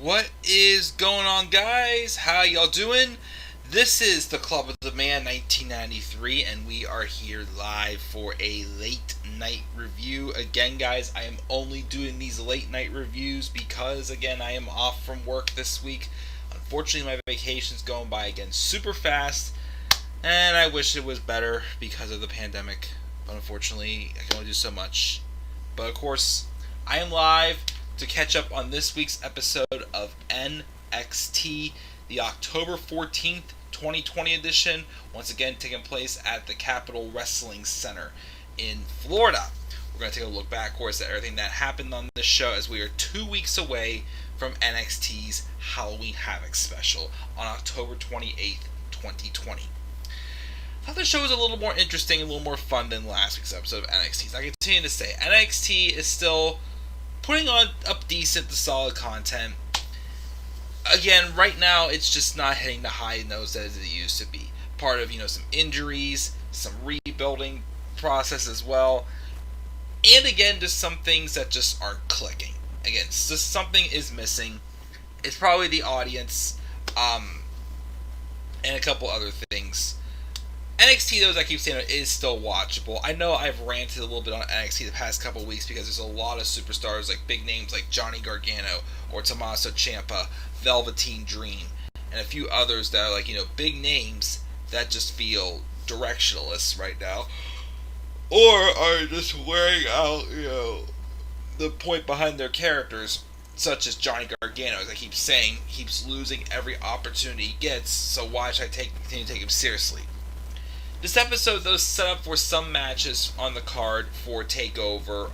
What is going on, guys? How y'all doing? This is the Club of the Man 1993, and we are here live for a late night review. Again, guys, I am only doing these late night reviews because, again, I am off from work this week. Unfortunately, my vacation's going by again super fast, and I wish it was better because of the pandemic. But unfortunately, I can only do so much. But of course, I am live to catch up on this week's episode of NXT, the October 14th, 2020 edition, once again taking place at the Capitol Wrestling Center in Florida. We're going to take a look back, of course, at everything that happened on this show as we are 2 weeks away from NXT's Halloween Havoc special on October 28th, 2020. I thought the show was a little more interesting, a little more fun than last week's episode of NXT. So I continue to say, NXT is still putting on up decent to solid content. Again, right now, it's just not hitting the high notes as it used to be. Part of, some injuries, some rebuilding process as well. And again, just some things that just aren't clicking. Again, just something is missing. It's probably the audience, and a couple other things. NXT, though, as I keep saying, is still watchable. I know I've ranted a little bit on NXT the past couple weeks because there's a lot of superstars, like big names like Johnny Gargano or Tommaso Ciampa, Velveteen Dream, and a few others that are like, big names that just feel directionless right now. Or are just wearing out, the point behind their characters, such as Johnny Gargano, as I keep saying, keeps losing every opportunity he gets, so why should I continue to take him seriously? This episode, though, set up for some matches on the card for for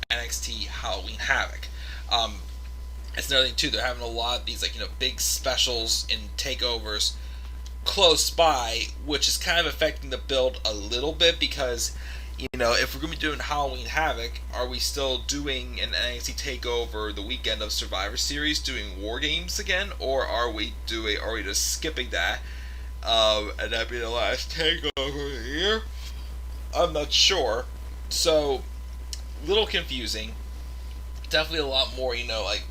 NXT Halloween Havoc. That's another thing, too. They're having a lot of these, big specials in takeovers close by, which is kind of affecting the build a little bit because, if we're going to be doing Halloween Havoc, are we still doing an NXT takeover the weekend of Survivor Series, doing War Games again, or are we just skipping that? And that be the last takeover of the year? I'm not sure. So, little confusing. Definitely a lot more,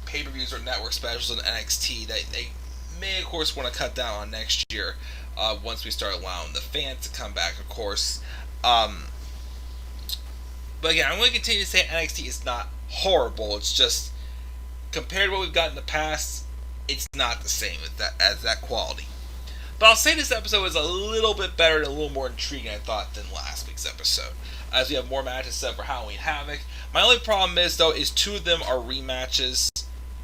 pay-per-views or network specials in NXT that they may, of course, want to cut down on next year once we start allowing the fans to come back, of course. But again, I'm going to continue to say NXT is not horrible. It's just, compared to what we've got in the past, it's not the same as that quality. But I'll say this episode was a little bit better and a little more intriguing, I thought, than last week's episode. As we have more matches set for Halloween Havoc. My only problem is, though, is two of them are rematches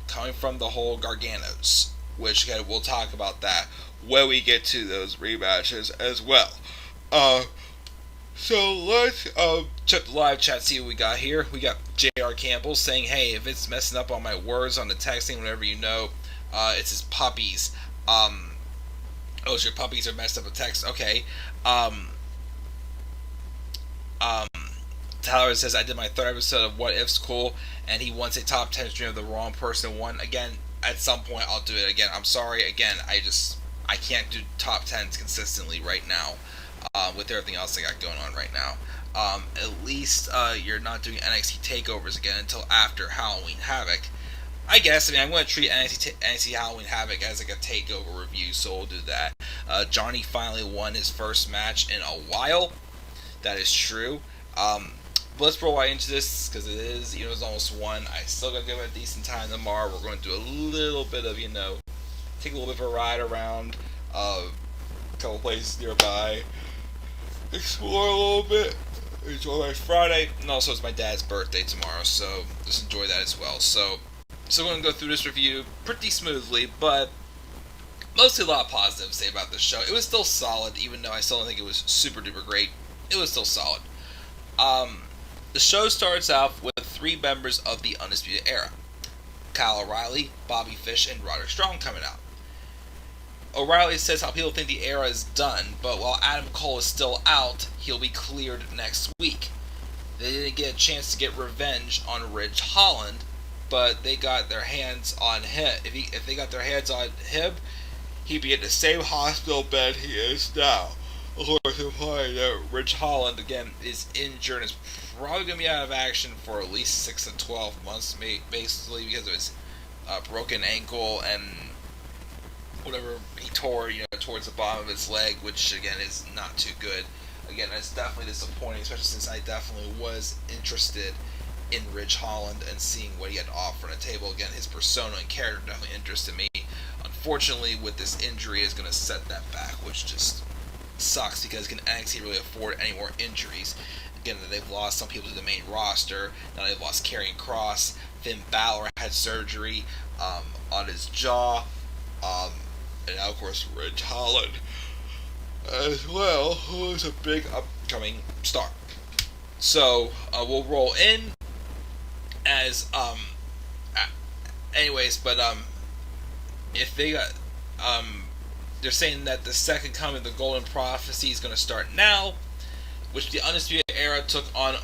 coming from the whole Garganos. Which, again, we'll talk about that when we get to those rematches as well. So let's check the live chat, see what we got here. We got J.R. Campbell saying, hey, if it's messing up on my words on the texting, whatever it's his puppies. Oh, so your puppies are messed up with text. Okay. Tyler says, I did my third episode of What If's cool, and he wants a top 10 stream of the wrong person won. Again, at some point I'll do it again. I'm sorry, again, I can't do top 10s consistently right now, with everything else I got going on right now. At least, you're not doing NXT takeovers again until after Halloween Havoc. I guess, I'm going to treat NXT Halloween Havoc as like a takeover review, so we'll do that. Johnny finally won his first match in a while. That is true. But let's roll right into this, because it is, it's almost 1. I still got to give it a decent time tomorrow. We're going to do a little bit of, take a little bit of a ride around a couple places nearby, explore a little bit, enjoy my Friday, and also it's my dad's birthday tomorrow, so just enjoy that as well. So we're going to go through this review pretty smoothly, but mostly a lot of positive to say about this show. It was still solid, even though I still don't think it was super duper great. It was still solid. The show starts off with 3 members of the Undisputed Era. Kyle O'Reilly, Bobby Fish, and Roderick Strong coming out. O'Reilly says how people think the era is done, but while Adam Cole is still out, he'll be cleared next week. They didn't get a chance to get revenge on Ridge Holland, but they got their hands on him. If they got their hands on him, he'd be in the same hospital bed he is now. Of course, implying that Ridge Holland, again, is injured and is probably going to be out of action for at least 6 to 12 months, basically, because of his broken ankle and whatever he tore, towards the bottom of his leg, which again is not too good. Again, it's definitely disappointing, especially since I definitely was interested in Ridge Holland and seeing what he had to offer on the table. Again, his persona and character definitely interested me. Unfortunately, with this injury, is going to set that back, which just sucks because can NXT really afford any more injuries? Again, they've lost some people to the main roster. Now they've lost Karrion Kross. Finn Balor had surgery on his jaw. And now, of course, Ridge Holland as well, who is a big upcoming star. So, we'll roll in as, anyways, but, if they got, they're saying that the second coming of the Golden Prophecy is going to start now, which the Undisputed Era took on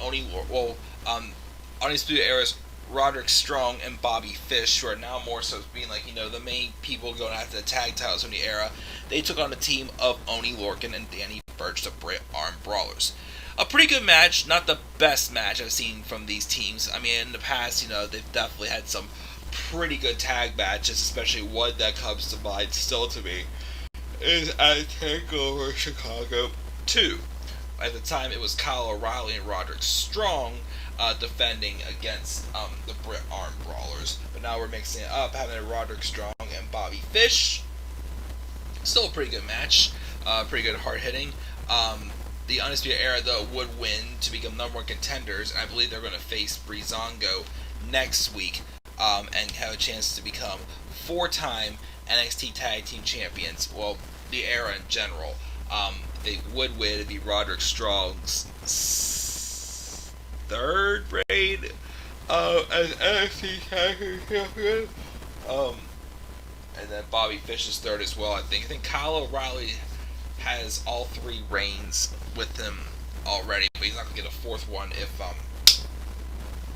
Undisputed Era's Roderick Strong and Bobby Fish, who are now more so being like, the main people going after the tag titles from the era. They took on the team of Oney Lorcan and Danny Burch, the Brit Arm Brawlers. A pretty good match, not the best match I've seen from these teams. I mean, in the past, they've definitely had some pretty good tag matches, especially one that comes to mind still to me is at TakeOver Chicago 2. At the time, it was Kyle O'Reilly and Roderick Strong defending against the Brit Arm Brawlers. But now we're mixing it up, having Roderick Strong and Bobby Fish. Still a pretty good match. Pretty good hard-hitting. The Undisputed Era, though, would win to become number one contenders. And I believe they're going to face Breezango next week and have a chance to become 4-time NXT Tag Team Champions. Well, the era in general. They would win. It'd be Roderick Strong's third reign as NXT Tag Team Champion. And then Bobby Fish's third as well, I think. I think Kyle O'Reilly has all 3 reigns with him already, but he's not going to get a 4th one if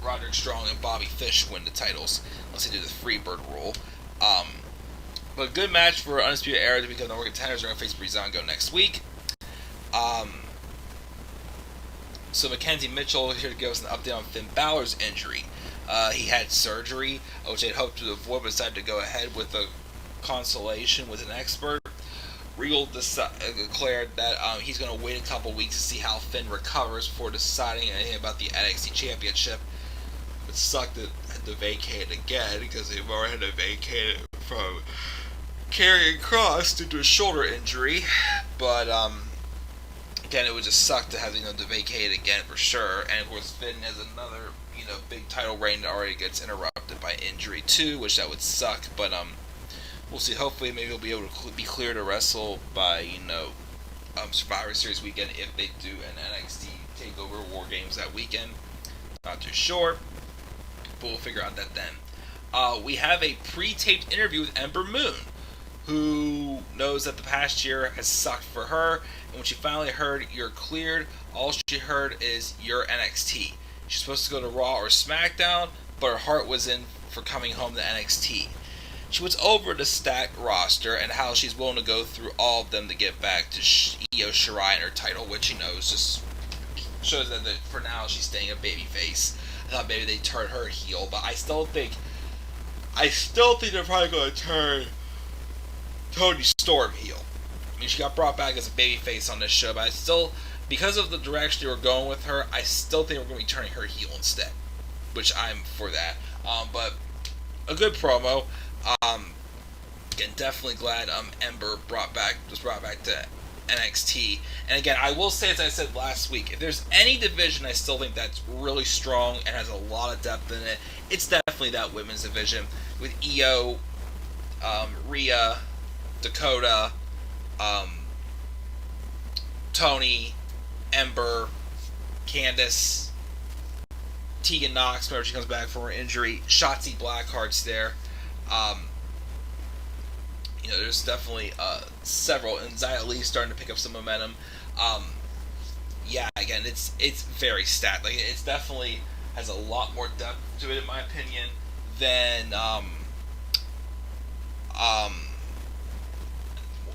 Roderick Strong and Bobby Fish win the titles, unless they do the Freebird rule. But a good match for Undisputed Era to become the number one contenders. They're going to face Breezango next week. So Mackenzie Mitchell here to give us an update on Finn Balor's injury. He had surgery, which they'd hoped to avoid, but decided to go ahead with a consultation with an expert. Regal declared that he's going to wait a couple weeks to see how Finn recovers before deciding anything about the NXT Championship. It sucked that they had to vacate it again because they've already had to vacate it from Karrion Kross due to a shoulder injury. But again, it would just suck to have to vacate it again for sure. And of course, Finn has another big title reign that already gets interrupted by injury too, which that would suck. But we'll see. Hopefully, maybe he'll be able to be clear to wrestle by Survivor Series weekend if they do an NXT Takeover War Games that weekend. Not too sure, but we'll figure out that then. We have a pre-taped interview with Ember Moon, who knows that the past year has sucked for her, and when she finally heard "you're cleared," all she heard is "you're NXT." She's supposed to go to Raw or SmackDown, but her heart was in for coming home to NXT. She was over the stacked roster and how she's willing to go through all of them to get back to Io Shirai and her title, which just shows that for now she's staying a babyface. I thought maybe they turn her heel, but I still think they're probably going to turn Toni Storm heel. I mean, she got brought back as a babyface on this show, but I still, because of the direction they were going with her, I still think we're going to be turning her heel instead, which I'm for that. But a good promo. Again, definitely glad Ember was brought back to NXT. And again, I will say, as I said last week, if there's any division I still think that's really strong and has a lot of depth in it, it's definitely that women's division with Io, Rhea, Dakota, Tony, Ember, Candice, Tegan Nox whenever she comes back from her injury, Shotzi Blackheart's there. There's definitely several, and Xia Li's starting to pick up some momentum. Again, it's very stacked. Like, it's definitely has a lot more depth to it, in my opinion, than a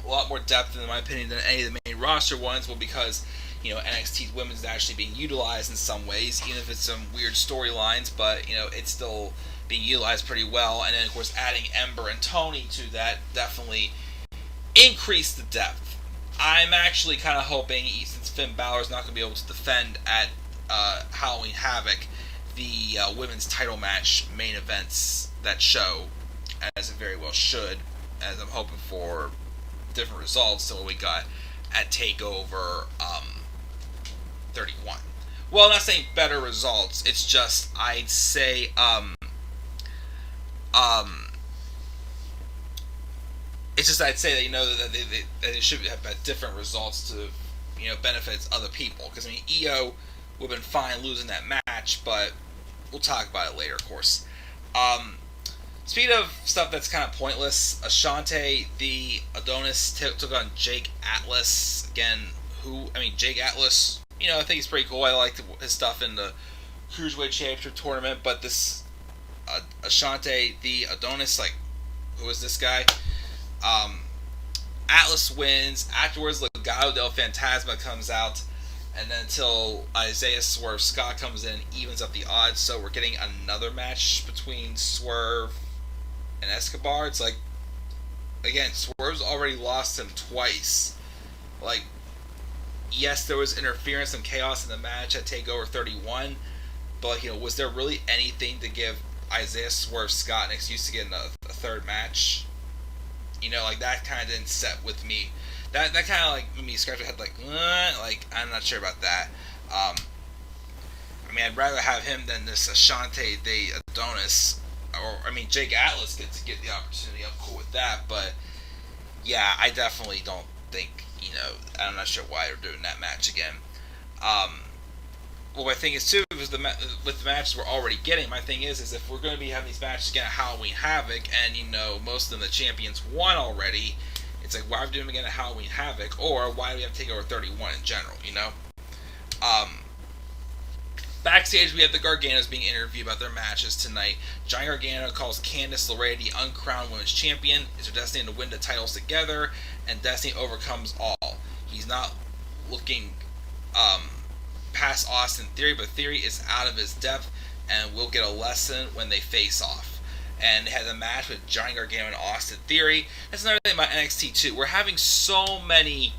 lot more depth, in my opinion, than any of the main roster ones. Well, because NXT's women's actually being utilized in some ways, even if it's some weird storylines, but it's still being utilized pretty well. And then, of course, adding Ember and Tony to that definitely increased the depth. I'm actually kind of hoping, since Finn Balor's not going to be able to defend at Halloween Havoc, the women's title match main events that show, as it very well should, as I'm hoping for different results than what we got at TakeOver 31. Well, I'm not saying better results. It's just I'd say it's just I'd say that that they should have had different results to benefits other people. Because EO would have been fine losing that match, but we'll talk about it later, of course. Speaking of stuff that's kind of pointless, Ashante the Adonis took on Jake Atlas again. Jake Atlas. I think he's pretty cool. I like his stuff in the Cruiserweight Championship tournament, but this Ashante the Adonis, who is this guy? Atlas wins. Afterwards, Legado del Fantasma comes out, and then until Isaiah Swerve Scott comes in, evens up the odds. So we're getting another match between Swerve and Escobar. It's again, Swerve's already lost him twice. Yes, there was interference and chaos in the match at TakeOver 31, but was there really anything to give Isaiah Swerve Scott an excuse to get in a third match? That kind of didn't set with me. That kind of made me scratch my head, I'm not sure about that. I'd rather have him than this Ashante de Adonis, or Jake Atlas gets to get the opportunity. I'm cool with that, but yeah, I definitely don't think, I'm not sure why they're doing that match again. Well, my thing is too, is with the matches we're already getting, my thing is if we're going to be having these matches again at Halloween Havoc, and most of them the champions won already, it's why are we doing them again at Halloween Havoc, or why do we have to take over 31 in general, Backstage, we have the Garganos being interviewed about their matches tonight. Johnny Gargano calls Candice LeRae the uncrowned women's champion. It's her destiny to win the titles together, and Destiny overcomes all. He's not looking past Austin Theory, but Theory is out of his depth, and will get a lesson when they face off. And they had a match with Johnny Gargano and Austin Theory. That's another thing about NXT too. We're having so many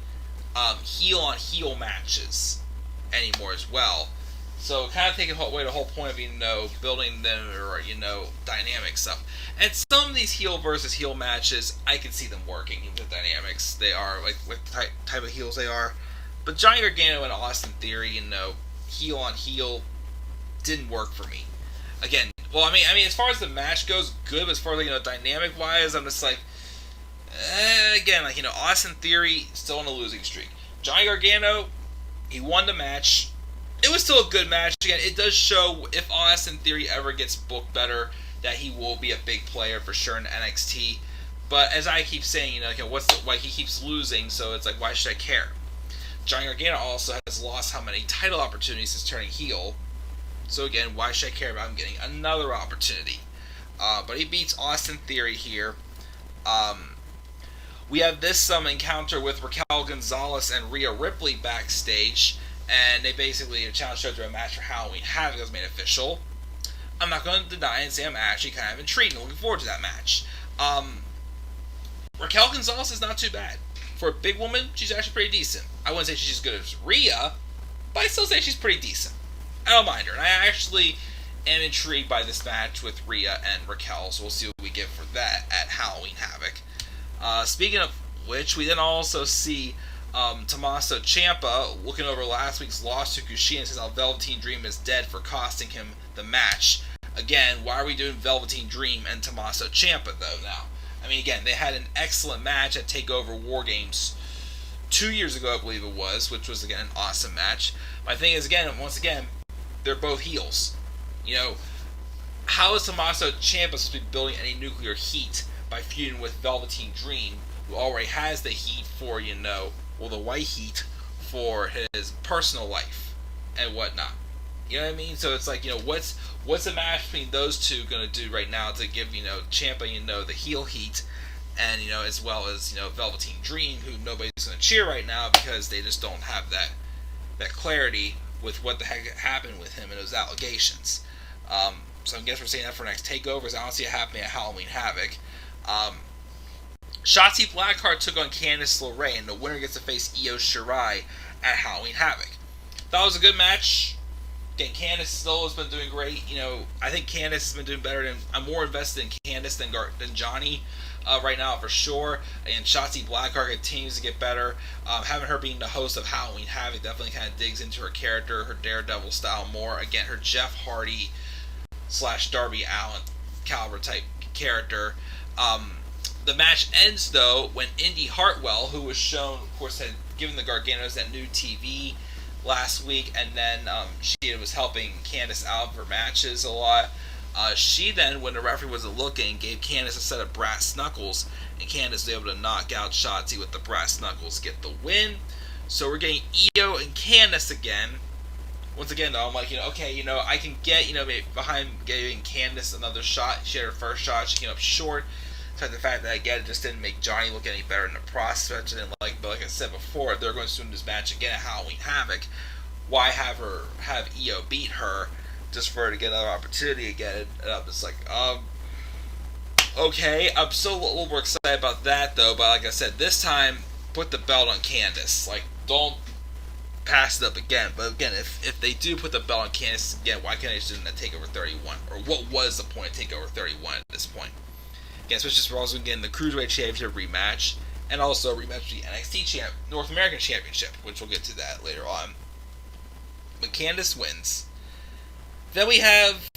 heel-on-heel matches anymore as well. So kind of taking away the whole point of building them or dynamic stuff. And some of these heel versus heel matches, I can see them working with the dynamics. They are what type of heels they are. But Johnny Gargano and Austin Theory, heel on heel, didn't work for me. Again, well, as far as the match goes, good. But as far as dynamic wise, I'm just again, Austin Theory still on a losing streak. Johnny Gargano, he won the match. It was still a good match. Again, it does show if Austin Theory ever gets booked better, that he will be a big player for sure in NXT. But as I keep saying, why he keeps losing? So it's why should I care? Johnny Gargano also has lost how many title opportunities since turning heel. So again, why should I care about him getting another opportunity? But he beats Austin Theory here. We have this encounter with Raquel Gonzalez and Rhea Ripley backstage. And they basically challenged her to a match for Halloween Havoc that was made official. I'm not going to deny and say I'm actually kind of intrigued and looking forward to that match. Raquel Gonzalez is not too bad. For a big woman, she's actually pretty decent. I wouldn't say she's as good as Rhea, but I still say she's pretty decent. I don't mind her. And I actually am intrigued by this match with Rhea and Raquel, so we'll see what we get for that at Halloween Havoc. Speaking of which, we then also see Tommaso Ciampa looking over last week's loss to Kushida and says how Velveteen Dream is dead for costing him the match. Again, why are we doing Velveteen Dream and Tommaso Ciampa though now? Again, they had an excellent match at TakeOver War Games 2 years ago, I believe it was, which was again an awesome match. My thing is, once again, they're both heels. How is Tommaso Ciampa supposed to be building any nuclear heat by feuding with Velveteen Dream, who already has the heat for the white heat for his personal life and whatnot. You know what I mean? So it's what's the match between those two going to do right now to give Ciampa the heel heat, and as well as Velveteen Dream, who nobody's going to cheer right now because they just don't have that clarity with what the heck happened with him and those allegations. So I guess we're saying that for next takeovers. I don't see it happening at Halloween Havoc. Shotzi Blackheart took on Candice LeRae, and the winner gets to face Io Shirai at Halloween Havoc. Thought it was a good match. Again, Candice still has been doing great. I think Candice has been doing better than I'm more invested in Candice than Johnny right now for sure. And Shotzi Blackheart continues to get better. Having her being the host of Halloween Havoc definitely kind of digs into her character, her Daredevil style more. Again, her Jeff Hardy / Darby Allin caliber type character. The match ends though when Indy Hartwell, who was shown, of course, had given the Garganos that new TV last week, and then she was helping Candice out for matches a lot. She then, when the referee wasn't looking, gave Candice a set of brass knuckles, and Candice was able to knock out Shotzi with the brass knuckles, get the win. So we're getting Io and Candice again. Once again, though, I'm like, okay, I can get, maybe behind giving Candice another shot. She had her first shot, she came up short. So the fact that, again, it just didn't make Johnny look any better in the process. I didn't like, but like I said before, they're going to do this match again at Halloween Havoc. Why have Io beat her just for her to get another opportunity again? And I'm just like, okay. I'm still a little more excited about that, though. But like I said, this time, put the belt on Candice. Like, don't pass it up again. But again, if they do put the belt on Candice again, why can't they just do it in TakeOver 31? Or what was the point of TakeOver 31 at this point? Again, especially we're also getting the Cruiserweight Championship rematch, and also a rematch for the NXT North American Championship, which we'll get to that later on. But Candice wins. Then we have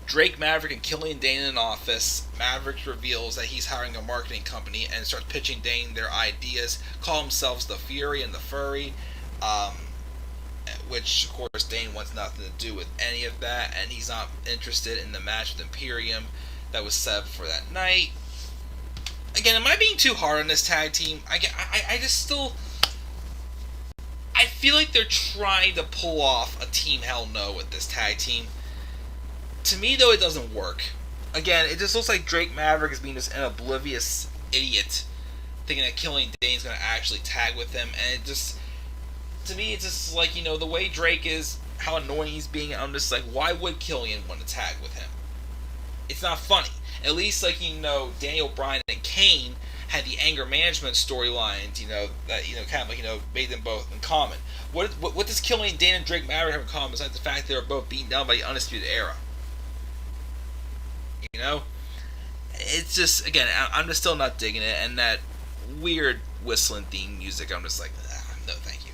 Drake Maverick and Killian Dane in office. Maverick reveals that he's hiring a marketing company and starts pitching Dane their ideas. Call themselves the Fury and the Furry, which of course Dane wants nothing to do with any of that, and he's not interested in the match with Imperium that was set up for that night. Again, am I being too hard on this tag team? I just still... I feel like they're trying to pull off a Team Hell No with this tag team. To me, though, it doesn't work. Again, it just looks like Drake Maverick is being just an oblivious idiot, thinking that Killian Dane's going to actually tag with him, and it just... To me, it's just like, the way Drake is, how annoying he's being, I'm just like, why would Killian want to tag with him? It's not funny. At least, Daniel Bryan and Kane had the anger management storylines, that, kind of made them both in common. What does Killian Dane and Drake Maverick have in common besides the fact they were both beaten down by the Undisputed Era? It's just, again, I'm just still not digging it, and that weird whistling theme music, I'm just like, no, thank you.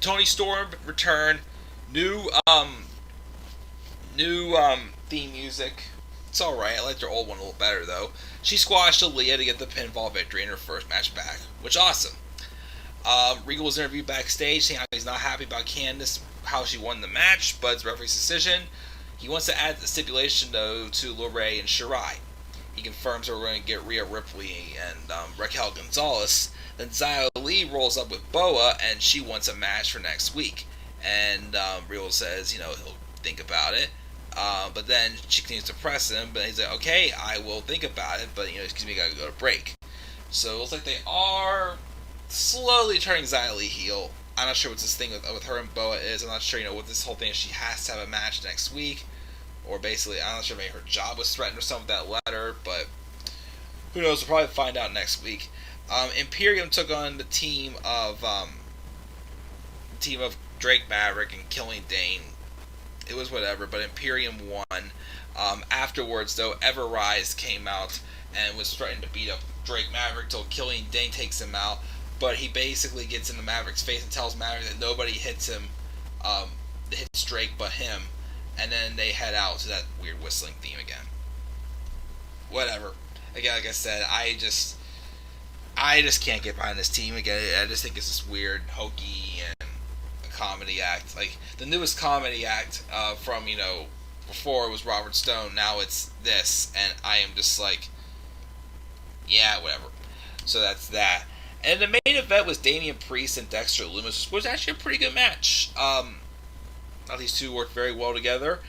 Toni Storm returned, new theme music. It's alright. I like their old one a little better, though. She squashed Aaliyah to get the pinfall victory in her first match back, which awesome. Regal was interviewed backstage saying how he's not happy about Candice, how she won the match, but it's referee's decision. He wants to add the stipulation, though, to LeRae and Shirai. He confirms that we're going to get Rhea Ripley and Raquel Gonzalez. Then Xia Li rolls up with Boa, and she wants a match for next week. And Regal says, he'll think about it. But then she continues to press him, but he's like, okay, I will think about it, but, excuse me, gotta go to break. So it looks like they are slowly turning Xia Li heel. I'm not sure what this thing with her and Boa is. I'm not sure, what this whole thing is. She has to have a match next week. Or basically, I'm not sure, maybe her job was threatened or something with that letter, but who knows, we'll probably find out next week. Imperium took on the team of Drake Maverick and Killian Dane. It was whatever, but Imperium won. Afterwards, though, Everrise came out and was threatening to beat up Drake Maverick till Killian Dane takes him out, but he basically gets into Maverick's face and tells Maverick that nobody hits him, hits Drake but him, and then they head out to that weird whistling theme again. Whatever. Again, like I said, I just can't get behind this team again. I just think it's this weird, hokey, and comedy act. Like, the newest comedy act from, before it was Robert Stone, now it's this, and I am just like, yeah, whatever. So that's that. And the main event was Damian Priest and Dexter Lumis, which was actually a pretty good match. These two worked very well together.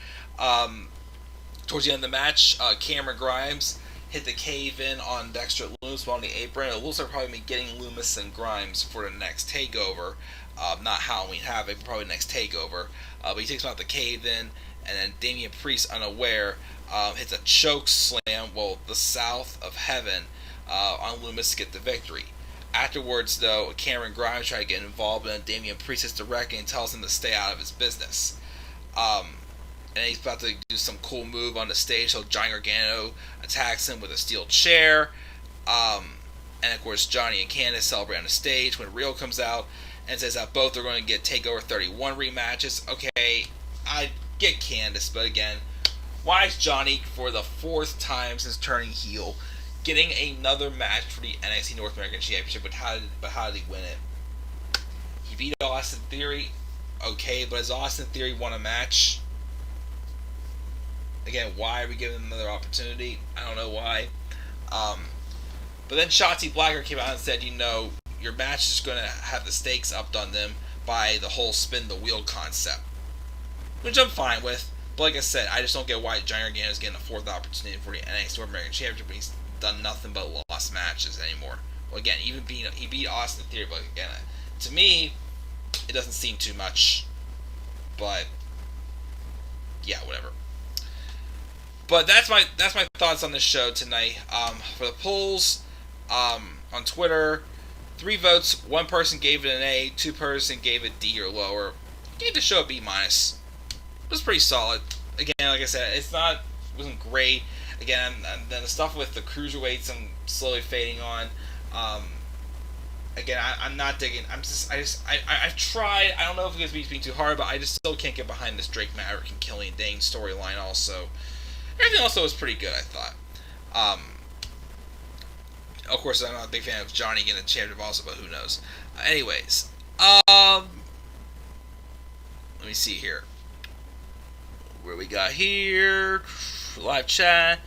Towards the end of the match, Cameron Grimes hit the cave-in on Dexter Lumis while on the apron. It looks like probably getting Lumis and Grimes for the next TakeOver. Not Halloween Havoc, probably next TakeOver. But he takes him out the cave-in, and then Damian Priest, unaware, hits a choke slam, the South of Heaven, on Loomis to get the victory. Afterwards, though, Cameron Grimes tried to get involved, and Damian Priest hits the wreck and tells him to stay out of his business. And he's about to do some cool move on the stage, so Johnny Gargano attacks him with a steel chair. And of course, Johnny and Candice celebrate on the stage when Rio comes out and says that both are going to get TakeOver 31 rematches. Okay, I get Candice, but again, why is Johnny, for the 4th time since turning heel, getting another match for the NXT North American Championship? But how did he win it? He beat Austin Theory. Okay, but has Austin Theory won a match? Again, why are we giving him another opportunity? I don't know why. But then Shotzi Blackheart came out and said, your match is going to have the stakes upped on them by the whole spin the wheel concept. Which I'm fine with. But like I said, I just don't get why Johnny Gargano is getting a 4th opportunity for the NXT North American Championship when he's done nothing but lost matches anymore. Well, again, he beat Austin Theory, but again, to me, it doesn't seem too much. But yeah, whatever. But that's my thoughts on this show tonight. For the polls, on Twitter, 3 votes. 1 person gave it an A. 2 person gave it D or lower. Gave the show a B minus. It was pretty solid. Again, like I said, it wasn't great. Again, and then the stuff with the cruiserweights, I'm slowly fading on. Again, I'm not digging. I've tried. I don't know if it's being too hard, but I just still can't get behind this Drake Maverick and Killian Dane storyline. Also, everything else was pretty good, I thought. Of course, I'm not a big fan of Johnny getting a championship also, but who knows? Anyways, let me see here. Where we got here? Live chat.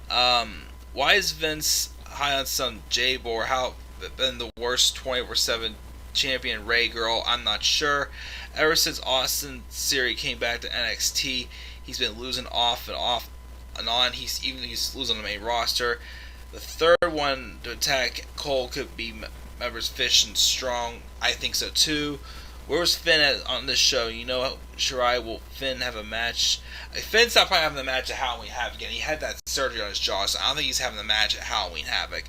Why is Vince high on some J-Bor? How been the worst 24/7 champion Ray girl? I'm not sure. Ever since Austin Theory came back to NXT, he's been losing off and on. He's losing on the main roster. The third one to attack Cole could be members Fish and Strong. I think so too. Where was Finn on this show? Shirai, will Finn have a match? Finn's not probably having the match at Halloween Havoc again. He had that surgery on his jaw, so I don't think he's having the match at Halloween Havoc.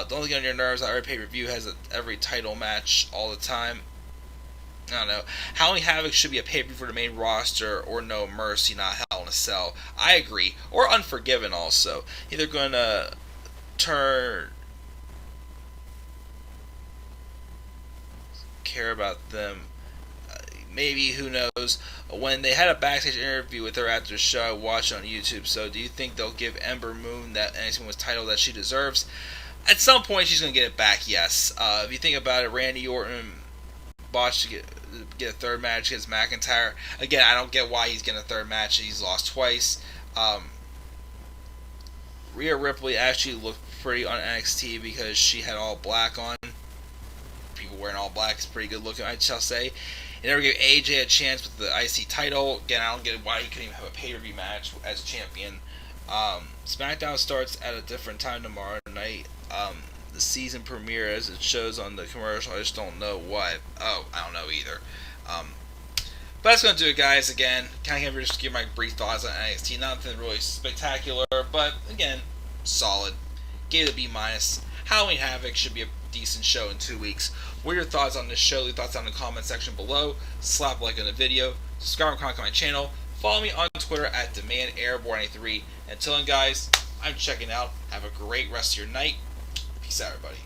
Don't get on your nerves that every pay-per-view has every title match all the time. I don't know. Halloween Havoc should be a pay-per-view for the main roster, or No Mercy, not Hell in a Cell. I agree. Or Unforgiven also. Either going to care about them. Maybe, who knows. When they had a backstage interview with her after the show, I watched it on YouTube. So do you think they'll give Ember Moon that NXT Women's title that she deserves? At some point she's going to get it back, yes. If you think about it, Randy Orton botched to get a third match against McIntyre. Again, I don't get why he's getting a third match. He's lost twice. Rhea Ripley actually looked pretty on NXT because she had all black on. People wearing all black is pretty good looking, I shall say. They never gave AJ a chance with the IC title. Again, I don't get why he couldn't even have a pay-per-view match as champion. SmackDown starts at a different time tomorrow night. The season premiere, as it shows on the commercial. I just don't know what. Oh, I don't know either. But that's going to do it, guys. Again, kind of just give my brief thoughts on NXT. Nothing really spectacular, but again, solid. Gave it a B minus. Halloween Havoc should be a decent show in 2 weeks. What are your thoughts on this show? Leave your thoughts down in the comment section below. Slap a like on the video. Subscribe and comment on my channel. Follow me on Twitter at DemandAirborne93. Until then, guys, I'm checking out. Have a great rest of your night. Peace out, everybody.